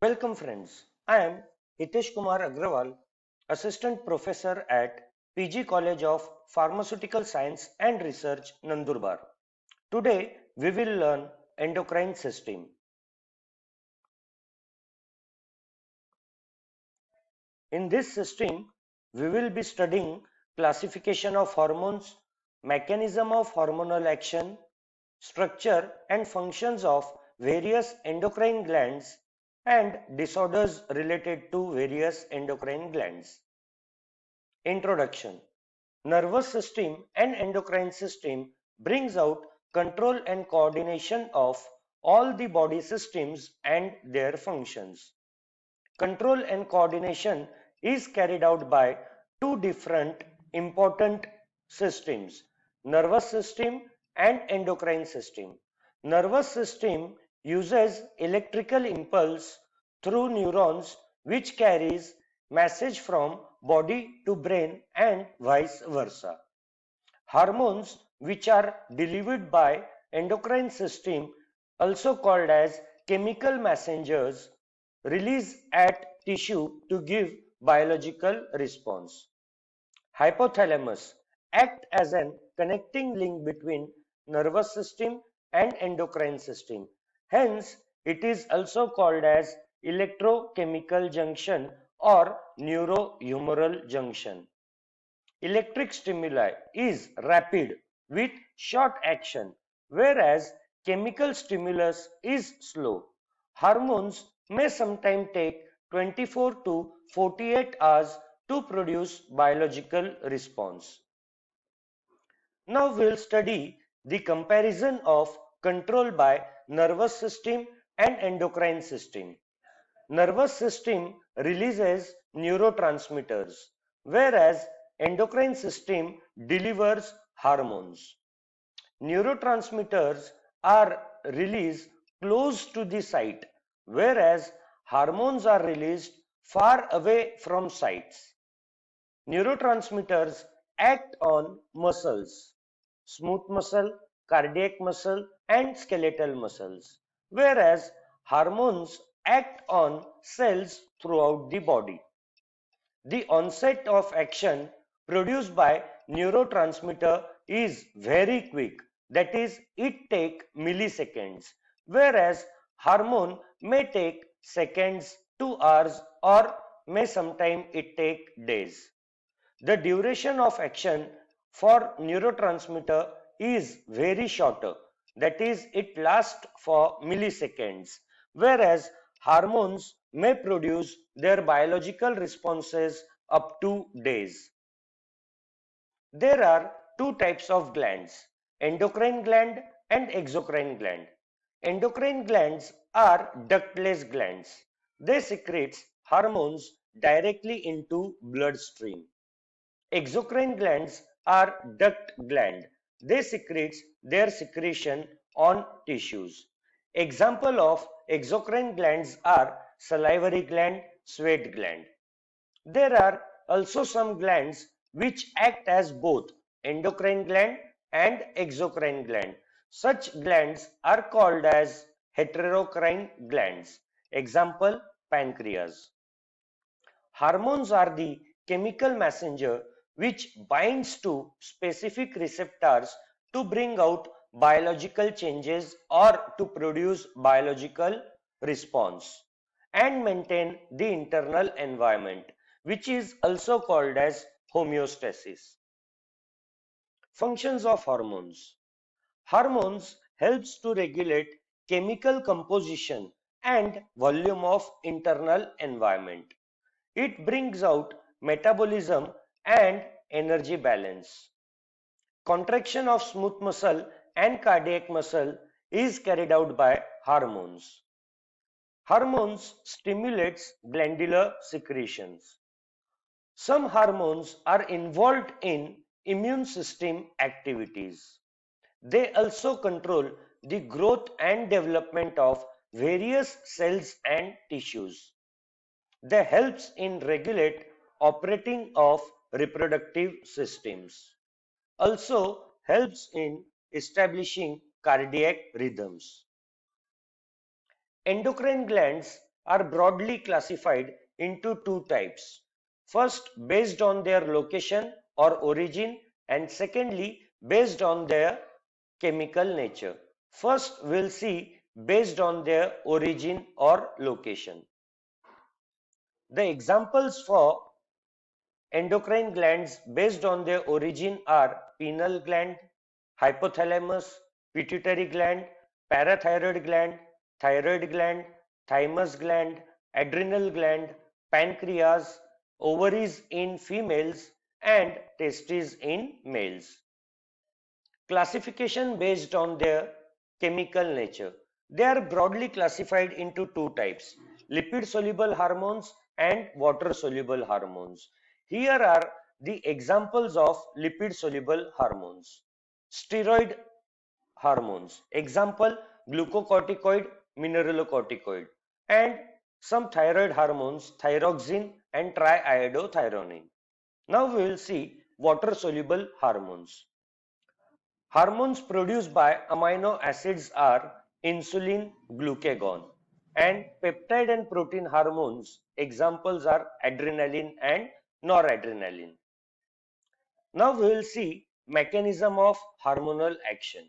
Welcome friends. I am Hitesh Kumar Agrawal, Assistant Professor at PG College of Pharmaceutical Science and Research, Nandurbar. Today we will learn endocrine system. In this system, we will be studying classification of hormones, mechanism of hormonal action, structure and functions of various endocrine glands, and disorders related to various endocrine glands. Introduction. Nervous system and endocrine system brings out control and coordination of all the body systems and their functions. Control and coordination is carried out by two different important systems, nervous system and endocrine system. Nervous system uses electrical impulse through neurons which carries message from body to brain and vice versa. Hormones which are delivered by endocrine system, also called as chemical messengers, release at tissue to give biological response. Hypothalamus act as an connecting link between nervous system and endocrine system. Hence, it is also called as electrochemical junction or neurohumoral junction. Electric stimuli is rapid with short action, whereas chemical stimulus is slow. Hormones may sometimes take 24 to 48 hours to produce biological response. Now we'll study the comparison of control by nervous system and endocrine system. Nervous system releases neurotransmitters, whereas endocrine system delivers hormones. Neurotransmitters are released close to the site, whereas hormones are released far away from sites. Neurotransmitters act on muscles, smooth muscle, cardiac muscle, and skeletal muscles, whereas hormones act on cells throughout the body. The onset of action produced by neurotransmitter is very quick, that is, it takes milliseconds, whereas hormone may take seconds to hours or may sometime it take days. The duration of action for neurotransmitter is very shorter, that is, it lasts for milliseconds, whereas hormones may produce their biological responses up to days. There are two types of glands, endocrine gland and exocrine gland. Endocrine glands are ductless glands. They secrete hormones directly into bloodstream. Exocrine glands are duct gland. They secrete their secretion on tissues. Example of exocrine glands are salivary gland, sweat gland. There are also some glands which act as both endocrine gland and exocrine gland. Such glands are called as heterocrine glands. Example, pancreas. Hormones are the chemical messenger which binds to specific receptors to bring out biological changes or to produce biological response and maintain the internal environment, which is also called as homeostasis. Functions of hormones. Hormones helps to regulate chemical composition and volume of internal environment. It brings out metabolism and energy balance. Contraction of smooth muscle and cardiac muscle is carried out by hormones. Hormones stimulates glandular secretions. Some hormones are involved in immune system activities. They also control the growth and development of various cells and tissues. They helps in regulate operating of reproductive systems. Also helps in establishing cardiac rhythms. Endocrine glands are broadly classified into two types. First, based on their location or origin, and secondly, based on their chemical nature. First, we'll see based on their origin or location. The examples for endocrine glands based on their origin are pineal gland, hypothalamus, pituitary gland, parathyroid gland, thyroid gland, thymus gland, adrenal gland, pancreas, ovaries in females, and testes in males. Classification based on their chemical nature. They are broadly classified into two types, lipid soluble hormones and water soluble hormones. Here are the examples of lipid soluble hormones. Steroid hormones. Example, glucocorticoid, mineralocorticoid, and some thyroid hormones, thyroxine and triiodothyronine. Now we will see water soluble hormones. Hormones produced by amino acids are insulin, glucagon, and peptide and protein hormones. Examples are adrenaline and noradrenaline. Now we will see mechanism of hormonal action.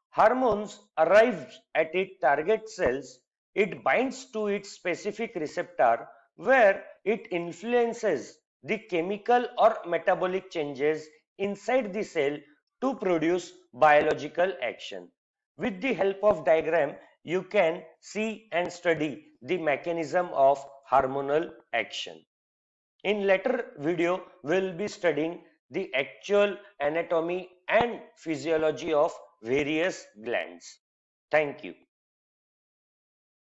Hormones arrives at its target cells, it binds to its specific receptor where it influences the chemical or metabolic changes inside the cell to produce biological action. With the help of diagram, you can see and study the mechanism of hormonal action. In later video, we'll be studying the actual anatomy and physiology of various glands. Thank you.